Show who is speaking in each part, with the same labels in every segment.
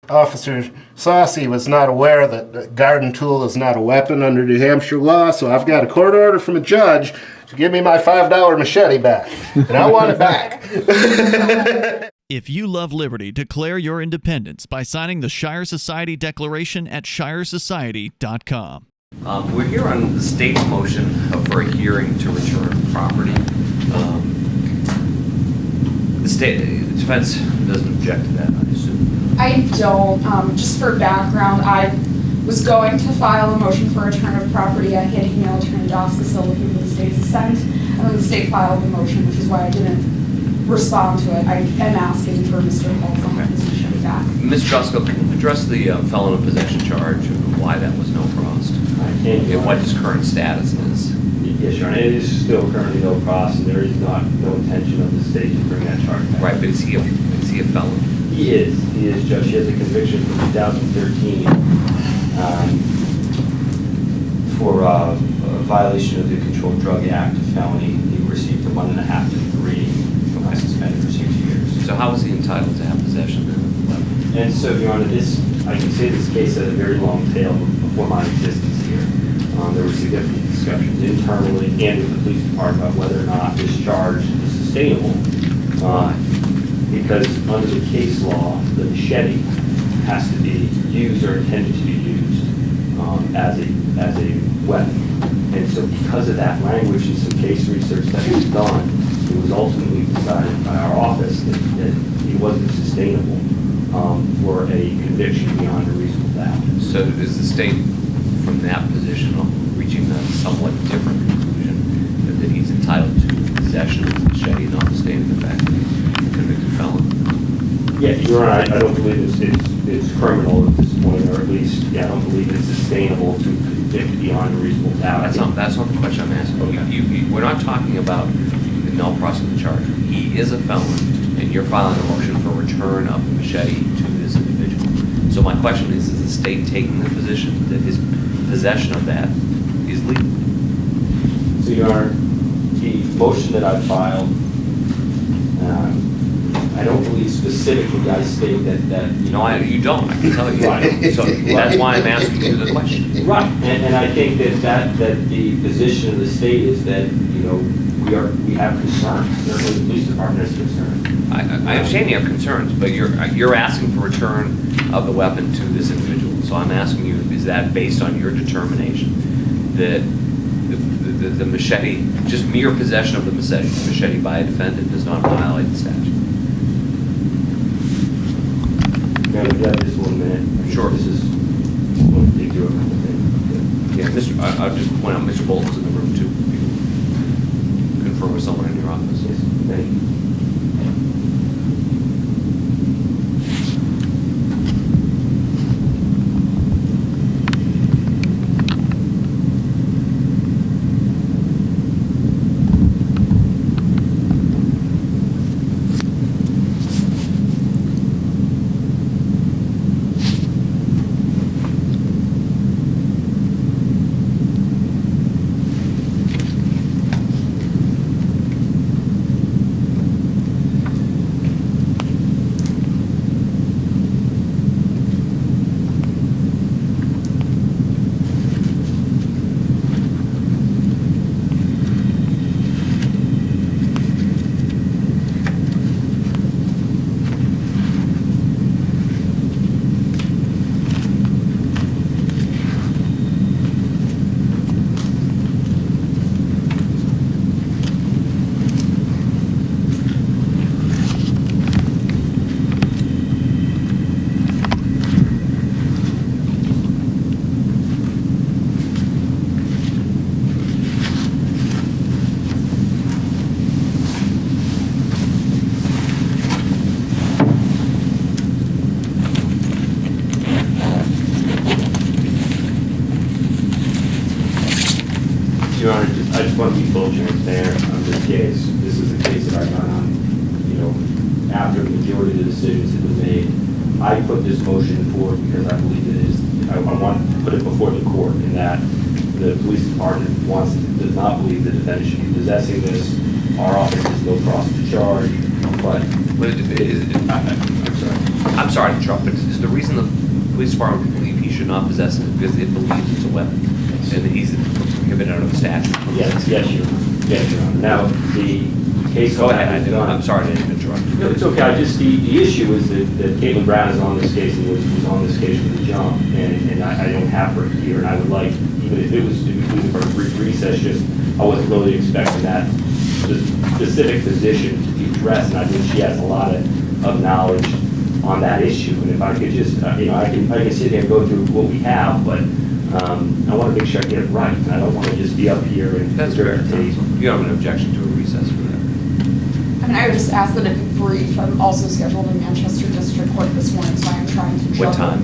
Speaker 1: Officer Saucy was not aware that a garden tool is not a weapon under New Hampshire law, so I've got a court order from a judge to give me my $5 machete back, and I want it back.
Speaker 2: If you love liberty, declare your independence by signing the Shire Society Declaration at shiresociety.com.
Speaker 3: We're here on the state's motion for a hearing to return property. The defense doesn't object to that, I assume.
Speaker 4: I don't. Just for background, I was going to file a motion for return of property. I had emailed Attorney Doska still looking for the state's assent, and then the state filed the motion, which is why I didn't respond to it. I am asking for Mr. Holt's position back.
Speaker 3: Ms. Doska, can you address the felon in possession charge and why that was no crossed?
Speaker 5: I can.
Speaker 3: And what his current status is?
Speaker 5: Yes, Your Honor. It is still currently no cross, and there is no intention of the state to bring that charge back.
Speaker 3: Right, but is he a felon?
Speaker 5: He is, Judge. He has a conviction from 2013 for a violation of the Controlled Drug Act, a felony. He received a 1.5 to 3, suspended for 6 years.
Speaker 3: So how is he entitled to have possession of the weapon?
Speaker 5: And so, Your Honor, I can say this case had a very long tail before my existence here. There were significant discussions internally and with the police department about whether or not this charge is sustainable. Because under the case law, the machete has to be used or intended to be used as a weapon. And so because of that language and some case research that was done, it was ultimately decided by our office that it wasn't sustainable for a conviction beyond a reasonable doubt.
Speaker 3: So is the state, from that position, reaching a somewhat different conclusion that he's entitled to possession of the machete, notwithstanding the fact that he's a convicted felon?
Speaker 5: Yeah, Your Honor, I don't believe it's criminal at this point, or at least, I don't believe it's sustainable to convict beyond a reasonable doubt.
Speaker 3: That's not the question I'm asking. Okay. We're not talking about the null process of the charge. He is a felon, and you're filing a motion for return of the machete to this individual. So my question is the state taking the position that his possession of that is legal?
Speaker 5: So, Your Honor, the motion that I filed, I don't believe specifically I state that
Speaker 3: No, you don't. I can tell you.
Speaker 5: Right.
Speaker 3: So that's why I'm asking you the question.
Speaker 5: Right, and I think that the position of the state is that, we have concerns. Certainly the police department has concerns.
Speaker 3: I understand you have concerns, but you're asking for return of the weapon to this individual. So I'm asking you, is that based on your determination that the machete, just mere possession of the machete by a defendant does not violate the statute?
Speaker 5: Now, if you have just 1 minute.
Speaker 3: Sure.
Speaker 5: This is going to take you a couple things.
Speaker 3: Yeah, I'll just point out Mr. Bolton's in the room too. You can confer with someone in your office.
Speaker 5: Yes, thank you. Your Honor, I just want to be full transparent on this case. This is a case that I got on, after the majority of the decisions have been made. I put this motion forward because I believe it is, I want to put it before the court in that the police department does not believe the defendant should be possessing this. Our office is no cross to charge, but
Speaker 3: I'm sorry to interrupt, but the reason the police department believe he should not possess it is because it believes it's a weapon, and that he's prohibited under the statute.
Speaker 5: Yes, Your Honor. Now, the case.
Speaker 3: Go ahead, I'm sorry to interrupt.
Speaker 5: No, it's okay. The issue is that Caitlin Brown is on this case and was on this case from the jump, and I don't have her here, and I would like, even if it was for a brief recess, I wasn't really expecting that specific position to be addressed, and I think she has a lot of knowledge on that issue, and if I could just, I can sit here and go through what we have, but I want to make sure I get it right, and I don't want to just be up here and.
Speaker 3: That's fair. You don't have an objection to a recess for that?
Speaker 4: I mean, I would just ask that it be brief. I'm also scheduled in Manchester District Court this morning, so I am trying to juggle.
Speaker 3: What time?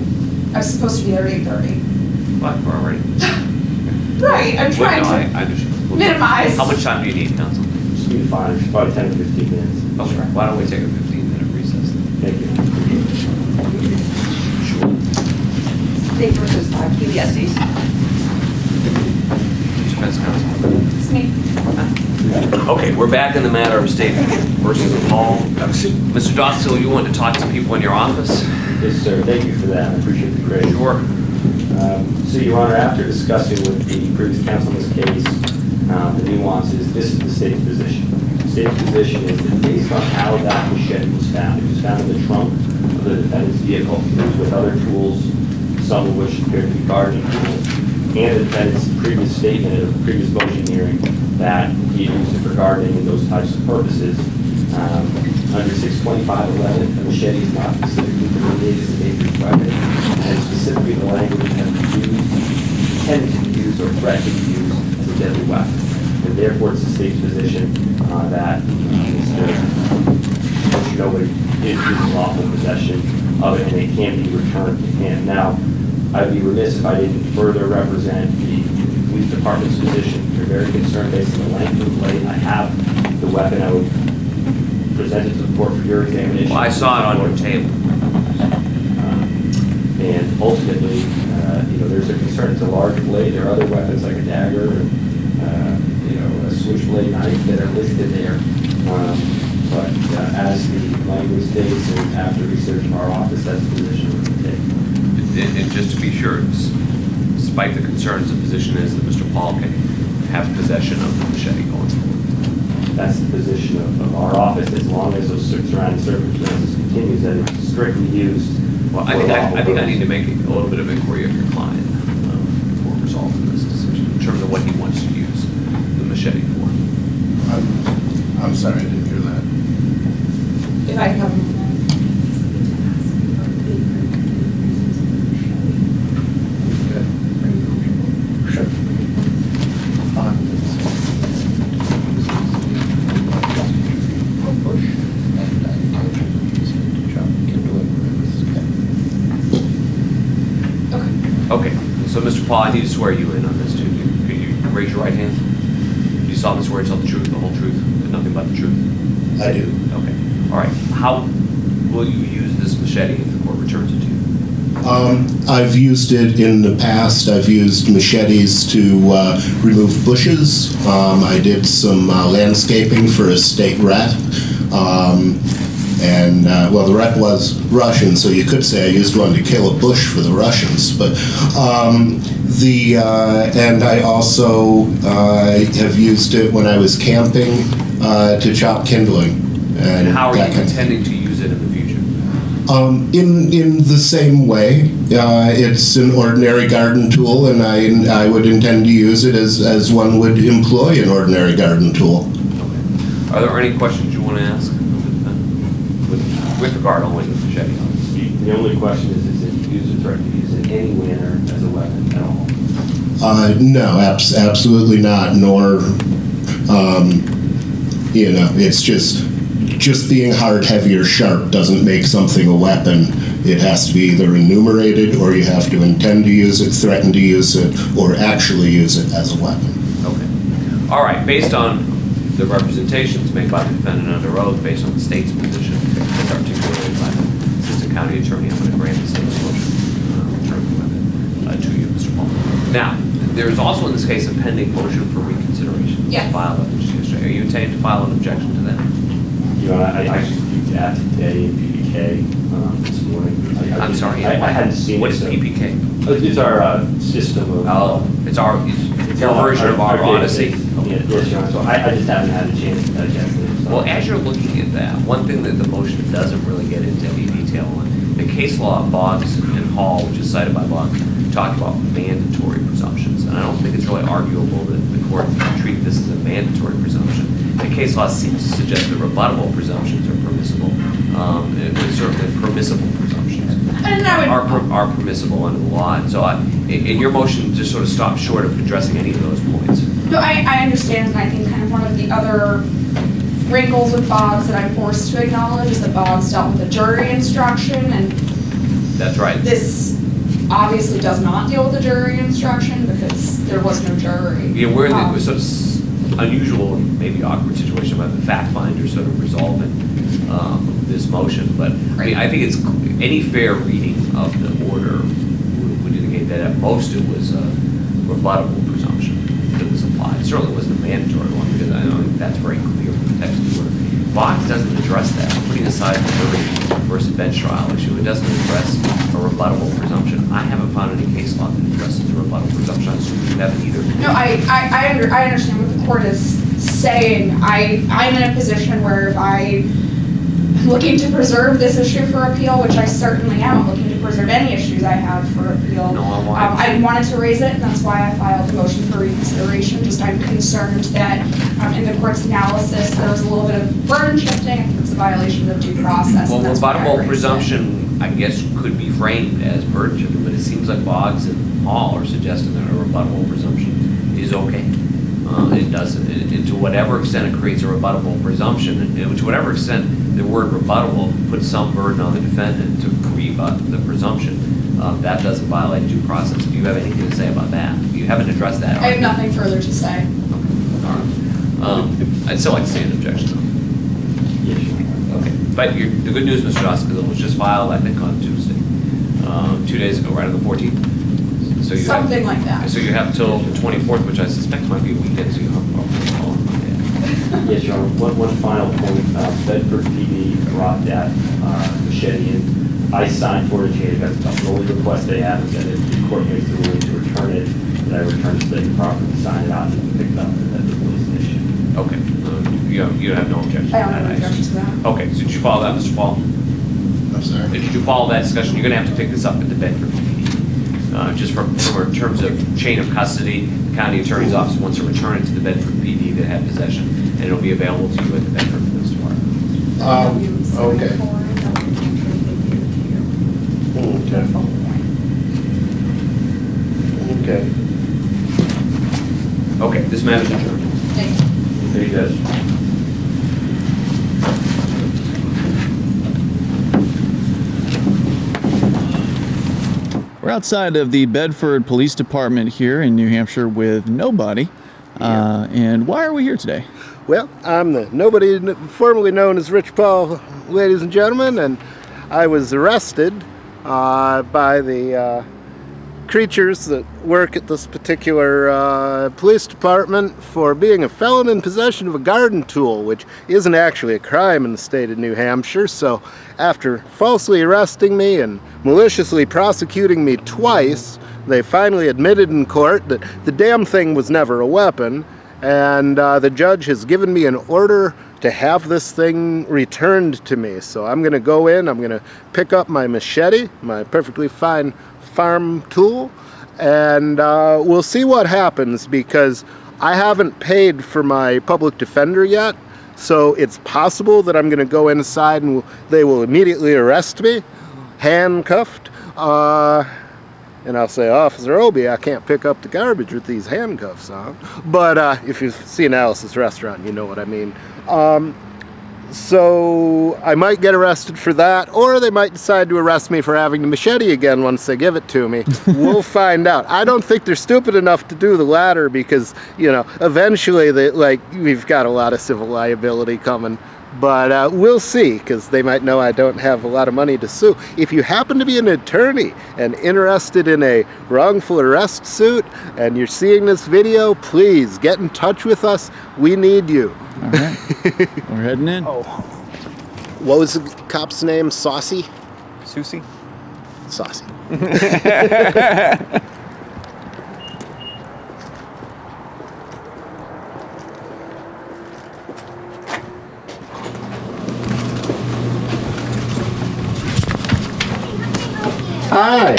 Speaker 4: I was supposed to be there at 8:30.
Speaker 3: What, we're already?
Speaker 4: Right, I'm trying
Speaker 3: I
Speaker 4: to
Speaker 3: understand.
Speaker 4: minimize.
Speaker 3: How much time do you need, counsel?
Speaker 5: Just be fine, it's probably 10 to 15 minutes.
Speaker 3: Okay, why don't we take a 15-minute recess then?
Speaker 5: Thank you.
Speaker 3: Sure.
Speaker 6: State versus QBSDs.
Speaker 3: Defense counsel.
Speaker 4: It's me.
Speaker 3: Okay, we're back in the matter of State versus Paul. Mr. Dostal, you want to talk to people in your office?
Speaker 5: Yes, sir, thank you for that, I appreciate the credit.
Speaker 3: Sure.
Speaker 5: So, Your Honor, after discussing with the previous counsel in this case, the nuances, this is the state's position. The state's position is that based on how that machete was found, it was found in the trunk of the defendant's vehicle. It was with other tools, some of which appeared to be gardening tools, and the defendant's previous statement at a previous motion hearing that he used it for gardening and those types of purposes. Under 625.11, a machete is not specifically delineated as a dangerous weapon, and specifically the language has been used, intended to be used, or threatened to be used as a deadly weapon. And therefore, it's the state's position that Mr. Nobody is in lawful possession of it, and it can be returned to him. Now, I'd be remiss if I didn't further represent the police department's position. They're very concerned based on the length of the blade. I have the weapon. I would present it to the court for your examination.
Speaker 3: Well, I saw it on your table.
Speaker 5: And ultimately, there's a concern. It's a large blade. There are other weapons like a dagger, or, a switchblade knife that are listed there. But as the language states, and after research from our office, that's the position we're going to take.
Speaker 3: And just to be sure, despite the concerns, the position is that Mr. Paul can have possession of the machete going forward.
Speaker 5: That's the position of our office, as long as those surrounding circumstances continues, that it's strictly used.
Speaker 3: Well, I think I need to make a little bit of inquiry of your client before resolving this decision in terms of what he wants to use the machete for.
Speaker 1: I'm sorry, I didn't hear that.
Speaker 4: If I can have a moment.
Speaker 1: Sure.
Speaker 3: Okay, so Mr. Paul, I need to swear you in on this too. Could you raise your right hand? Do you solemnly swear to tell the truth, the whole truth, and nothing but the truth?
Speaker 1: I do.
Speaker 3: Okay, all right. How will you use this machete if the court returns it to you?
Speaker 1: I've used it in the past. I've used machetes to remove bushes. I did some landscaping for a state rep. The rep was Russian, so you could say I used one to kill a bush for the Russians. But and I also have used it when I was camping to chop kindling.
Speaker 3: And how are you intending to use it in the future?
Speaker 1: In the same way, it's an ordinary garden tool, and I would intend to use it as one would employ an ordinary garden tool.
Speaker 3: Okay. Are there any questions you want to ask with regard only to the machete?
Speaker 5: The only question is it used or threatened to use in any manner as a weapon at all?
Speaker 1: No, absolutely not. Nor, it's just being hard, heavy, or sharp doesn't make something a weapon. It has to be either enumerated, or you have to intend to use it, threaten to use it, or actually use it as a weapon.
Speaker 3: Okay. All right. Based on the representations made by the defendant under oath, based on the state's position, as articulated by the Assistant County Attorney, I'm going to grant the state's motion return the weapon to you, Mr. Paul. Now, there is also in this case a pending motion for reconsideration.
Speaker 4: Yes.
Speaker 3: Filed at the Are you intending to file an objection to that?
Speaker 5: I should do that today if you PPK this morning.
Speaker 3: I'm sorry.
Speaker 5: I hadn't seen
Speaker 3: What
Speaker 5: it.
Speaker 3: is
Speaker 5: so-
Speaker 3: PPK?
Speaker 5: It's our system of.
Speaker 3: It's your version of our Odyssey.
Speaker 5: Yeah, yes, Your Honor. So I just haven't had a chance to digest it. So.
Speaker 3: Well, as you're looking at that, one thing that the motion doesn't really get into any detail on, the case law of Boggs and Hall, which is cited by Boggs, talk about mandatory presumptions. And I don't think it's really arguable that the court treat this as a mandatory presumption. The case law seems to suggest that rebuttable presumptions are permissible. And certainly permissible presumptions
Speaker 4: And I would,
Speaker 3: are permissible under the law. And so in your motion, just sort of stop short of addressing any of those points.
Speaker 4: no, I understand, and I think kind of one of the other wrinkles with Boggs that I'm forced to acknowledge is that Boggs dealt with a jury instruction, and
Speaker 3: That's right.
Speaker 4: this obviously does not deal with the jury instruction because there was no jury.
Speaker 3: Yeah, we're in the sort of unusual, maybe awkward situation about the fact finder sort of resolving this motion. But I mean, I think it's any fair reading of the order would indicate that at most it was a rebuttable presumption that was applied. It certainly wasn't a mandatory one because I don't think that's very clear from the text of the order. Boggs doesn't address that. Putting aside the jury versus bench trial issue, it doesn't address a rebuttable presumption. I haven't found any case law that addresses a rebuttable presumption. I assume you haven't either.
Speaker 4: No, I understand what the court is saying. I'm in a position where if I'm looking to preserve this issue for appeal, which I certainly am, I'm looking to preserve any issues I have for appeal.
Speaker 3: No,
Speaker 4: I wanted to raise it, and that's why I filed a motion for reconsideration. Just I'm concerned that in the court's analysis, there was a little bit of burden shifting. I think it's a violation of due process.
Speaker 3: Well,
Speaker 4: and that's why I
Speaker 3: rebuttable
Speaker 4: raised it.
Speaker 3: presumption, I guess, could be framed as burden shifting, but it seems like Boggs and Hall are suggesting that a rebuttable presumption is okay. It doesn't, to whatever extent it creates a rebuttable presumption, and to whatever extent the word rebuttable puts some burden on the defendant to rebut the presumption, that doesn't violate due process. Do you have anything to say about that? You haven't addressed that.
Speaker 4: I have nothing further to say.
Speaker 3: All right. I'd still like to see an objection, though.
Speaker 5: Yes, Your Honor.
Speaker 3: Okay, but the good news, Mr. Dosk, is it was just filed, I think, on Tuesday, 2 days ago, right on the 14th. So you
Speaker 4: Something like that.
Speaker 3: So you have till the 24th, which I suspect might be a weekend, so you have probably call on Monday.
Speaker 5: Yes, Your Honor. One final point. Bedford PD brought that machete in. I signed for it, that's the only request they have is that if the court makes the ruling to return it, that I return it so they can properly sign it out and pick it up at the police station.
Speaker 3: Okay, you have no objection to
Speaker 4: I don't
Speaker 3: that,
Speaker 4: have an objection to that.
Speaker 3: Okay, so did you follow that, Mr. Paul?
Speaker 1: I'm sorry.
Speaker 3: Did you follow that discussion? You're gonna have to pick this up at the Bedford PD. Just from in terms of chain of custody, the county attorney's office wants to return it to the Bedford PD that had possession, and it'll be available to you at the Bedford Police Department.
Speaker 1: Okay. Okay.
Speaker 3: Okay, this matter is adjourned.
Speaker 4: Thank you.
Speaker 5: There you go.
Speaker 2: We're outside of the Bedford Police Department here in New Hampshire with nobody. And why are we here today?
Speaker 7: Well, I'm the nobody formerly known as Rich Paul, ladies and gentlemen, and I was arrested by the creatures that work at this particular police department for being a felon in possession of a garden tool, which isn't actually a crime in the state of New Hampshire. So after falsely arresting me and maliciously prosecuting me twice, they finally admitted in court that the damn thing was never a weapon, and the judge has given me an order to have this thing returned to me. So I'm going to go in, I'm going to pick up my machete, my perfectly fine farm tool, and we'll see what happens, because I haven't paid for my public defender yet. So it's possible that I'm going to go inside and they will immediately arrest me, handcuffed. And I'll say, Officer Obie, I can't pick up the garbage with these handcuffs on. But if you've seen Alice's Restaurant, you know what I mean. So I might get arrested for that, or they might decide to arrest me for having the machete again once they give it to me. We'll find out. I don't think they're stupid enough to do the latter, because, you know, eventually we've got a lot of civil liability coming. But we'll see, because they might know I don't have a lot of money to sue. If you happen to be an attorney and interested in a wrongful arrest suit, and you're seeing this video, please get in touch with us. We need you.
Speaker 2: All right, we're heading in.
Speaker 7: What was the cop's name? Saucy?
Speaker 8: Susie?
Speaker 7: Saucy. Hi.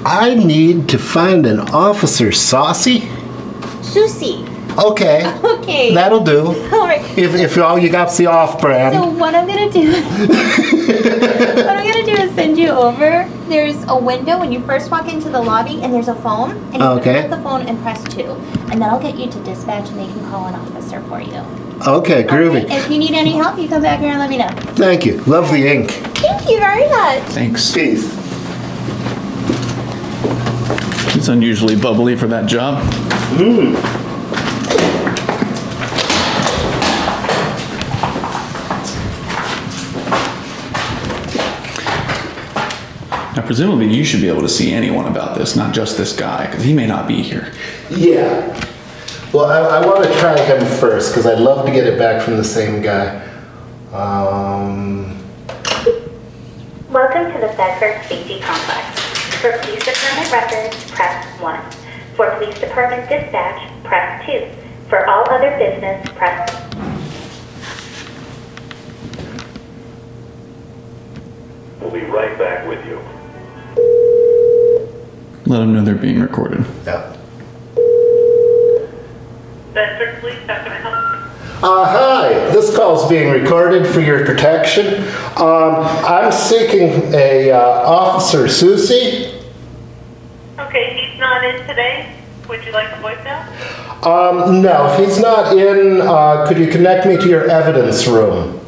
Speaker 7: I need to find an officer. Saucy?
Speaker 9: Susie.
Speaker 7: Okay.
Speaker 9: Okay.
Speaker 7: That'll do.
Speaker 9: All right.
Speaker 7: If all you got's the off-brand.
Speaker 9: So what I'm gonna do, is send you over. There's a window when you first walk into the lobby, and there's a phone. And you
Speaker 7: Okay.
Speaker 9: pick up the phone and press 2, and then I'll get you to dispatch, and they can call an officer for you.
Speaker 7: Okay, groovy.
Speaker 9: Okay? If you need any help, you come back here and let me know.
Speaker 7: Thank you. Love the ink.
Speaker 9: Thank you very much.
Speaker 2: Thanks.
Speaker 7: Peace.
Speaker 2: It's unusually bubbly for that job. Now, presumably, you should be able to see anyone about this, not just this guy, because he may not be here.
Speaker 7: Yeah. Well, I want to try him first because I'd love to get it back from the same guy.
Speaker 10: Welcome to the Bedford Safety Complex. For police department records, press 1. For police department dispatch, press 2. For all other business, press...
Speaker 11: We'll be right back with you.
Speaker 2: Let them know they're being recorded.
Speaker 7: Yeah.
Speaker 10: Bedford Police, how can I help?
Speaker 7: Hi, this call's being recorded for your protection. I'm seeking a Officer Susie.
Speaker 10: Okay, he's not in today. Would you like a voicemail?
Speaker 7: No, if he's not in, could you connect me to your evidence room?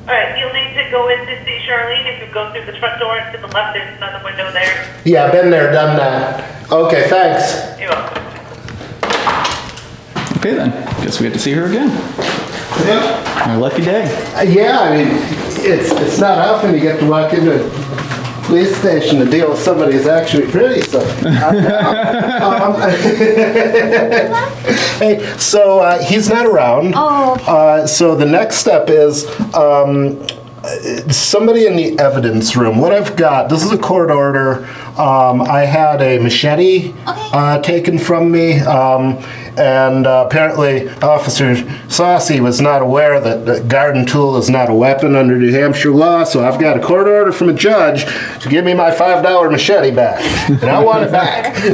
Speaker 10: Alright, you'll need to go in to see Charlene. If you go through the front door to the left, there's another window there.
Speaker 7: Yeah, been there, done that. Okay, thanks.
Speaker 10: You're welcome.
Speaker 2: Okay, then. Guess we get to see her again.
Speaker 7: Yeah.
Speaker 2: Our lucky day.
Speaker 7: Yeah, I mean, it's not often you get to walk into a police station to deal with somebody who's actually pretty, so. Hey, so he's not around.
Speaker 9: Oh.
Speaker 7: So the next step is somebody in the evidence room. What I've got, this is a court order. I had a machete taken from me. And apparently Officer Saucy was not aware that a garden tool is not a weapon under New Hampshire law, so I've got a court order from a judge to give me my $5 machete back, and I want it back.
Speaker 9: I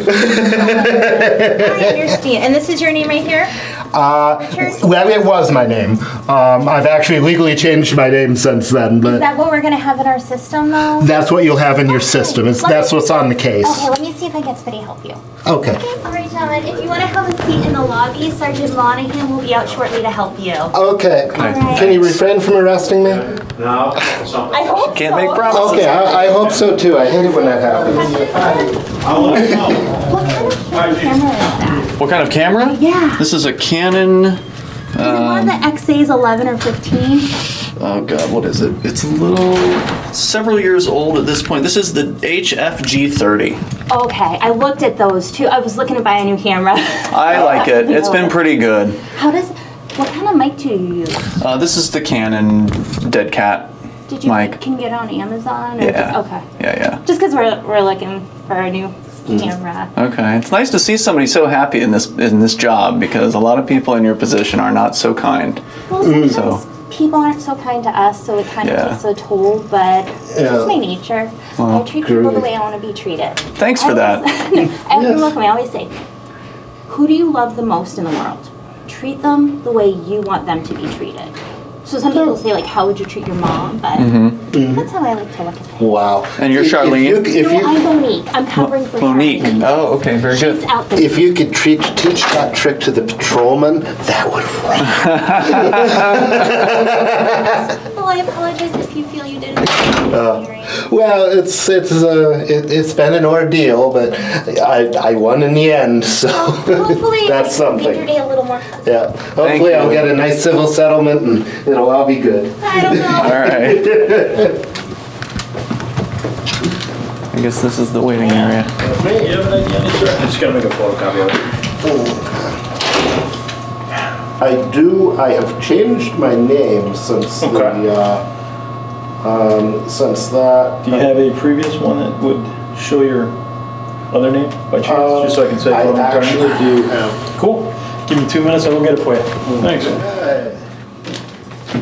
Speaker 9: understand. And this is your name right here?
Speaker 7: Well, it was my name. I've actually legally changed my name since then, but
Speaker 9: Is that what we're going to have in our system, though?
Speaker 7: that's what you'll have in your system. That's what's on the case.
Speaker 9: Okay, let me see if I can somebody help you.
Speaker 7: Okay.
Speaker 9: All right, gentlemen, if you want to have a seat in the lobby, Sergeant Monahan will be out shortly to help you.
Speaker 7: Okay.
Speaker 9: right.
Speaker 7: Can you refrain from arresting me?
Speaker 5: No.
Speaker 9: I hope
Speaker 8: Can't
Speaker 9: so.
Speaker 8: make promises.
Speaker 7: Okay, I hope so too. I hate it when that happens.
Speaker 5: I'll let you know.
Speaker 9: What kind of camera is that?
Speaker 2: What kind of camera?
Speaker 9: Yeah.
Speaker 2: This is a Canon.
Speaker 9: Is it one of the XAs 11 or 15?
Speaker 2: Oh God, what is it? It's several years old at this point. This is the HFG30.
Speaker 9: Okay, I looked at those too. I was looking to buy a new camera.
Speaker 2: I like it. It's been pretty good.
Speaker 9: What kind of mic do you use?
Speaker 2: This is the Canon Dead Cat
Speaker 9: Did you
Speaker 2: mic.
Speaker 9: can get on Amazon? Or
Speaker 2: Yeah.
Speaker 9: Okay.
Speaker 2: Yeah.
Speaker 9: Just because we're looking for a new camera.
Speaker 2: Okay, it's nice to see somebody so happy in this job because a lot of people in your position are not so kind.
Speaker 9: Well, sometimes people aren't so kind to us, so it kind of takes a toll. But it's my nature. I treat people the way I want to be treated.
Speaker 2: Thanks for that.
Speaker 9: You're welcome. I always say, who do you love the most in the world? Treat them the way you want them to be treated. So some people say, like, how would you treat your mom? But that's how I like to look at things.
Speaker 7: Wow.
Speaker 2: And you're Charlene?
Speaker 9: I'm Monique. I'm covering for
Speaker 2: Monique.
Speaker 9: Charlene.
Speaker 2: Oh, okay, very good.
Speaker 9: She's out there.
Speaker 7: If you could teach that trick to the patrolman, that would rock.
Speaker 9: Well, I apologize if you feel you didn't.
Speaker 7: Well, it's been an ordeal, but I won in the end, so
Speaker 9: Hopefully,
Speaker 7: that's something.
Speaker 9: make your day a little more pleasant.
Speaker 7: Yeah. Hopefully, I'll get a nice civil settlement, and it'll all be good.
Speaker 9: I don't know.
Speaker 2: All right. I guess this is the waiting area.
Speaker 5: You have an idea? I just gotta make a photocopy of it.
Speaker 7: I have changed my name since since that.
Speaker 8: Do you have a previous one that would show your other name by chance? Just so I can say.
Speaker 7: I actually do have.
Speaker 8: Cool. Give me 2 minutes, I'll go get it for you. Thanks.
Speaker 7: Okay.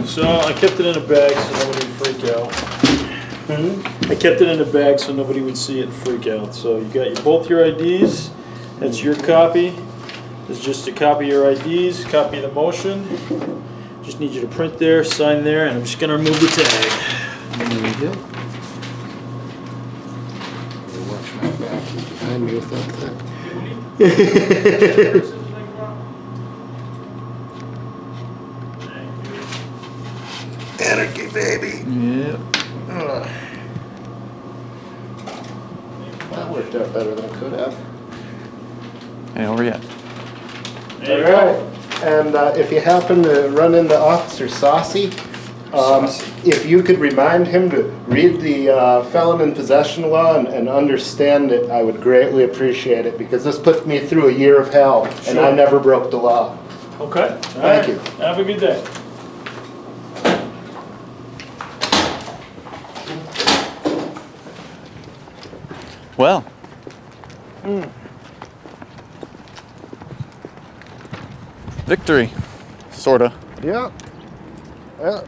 Speaker 8: So I kept it in a bag so nobody would freak out. I kept it in a bag so nobody would see it and freak out. So you got both your IDs. That's your copy. This is just a copy of your IDs, copy of the motion. Just need you to print there, sign there, and I'm just gonna remove the tag.
Speaker 7: There you go. Watch my back behind me with that thing. Anarchy, baby.
Speaker 8: Yep.
Speaker 7: That worked out better than it could have.
Speaker 2: Ain't over yet.
Speaker 7: All right. And if you happen to run into Officer Saucy, if you could remind him to read the felon in possession law and understand it, I would greatly appreciate it, because this put me through a year of hell, and I never broke the law.
Speaker 8: Okay.
Speaker 7: Thank you.
Speaker 8: Have a good day.
Speaker 2: Well. Victory. Sorta.
Speaker 7: Yeah. Yeah,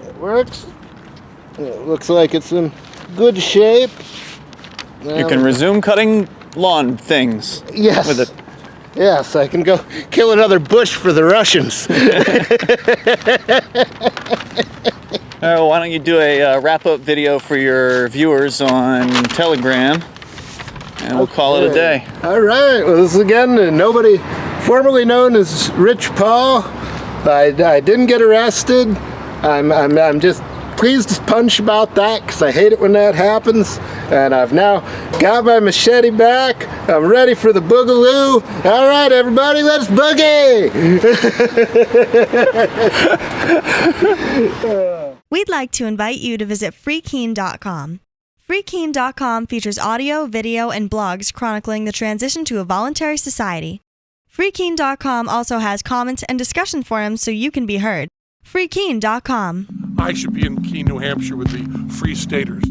Speaker 7: it works. It looks like it's in good shape.
Speaker 2: You can resume cutting lawn things.
Speaker 7: Yes.
Speaker 2: With it.
Speaker 7: Yes, I can go kill another bush for the Russians.
Speaker 2: Why don't you do a wrap-up video for your viewers on Telegram, and we'll call it a day.
Speaker 7: All right. Well, this is again nobody formerly known as Rich Paul. I didn't get arrested. I'm just pleased as punch about that, because I hate it when that happens. And I've now got my machete back. I'm ready for the boogaloo. All right, everybody, let's boogie!
Speaker 12: We'd like to invite you to visit freekeen.com. Freekeen.com features audio, video, and blogs chronicling the transition to a voluntary society. Freekeen.com also has comments and discussion forums so you can be heard. Freekeen.com.
Speaker 13: I should be in Keene, New Hampshire with the Free Staters.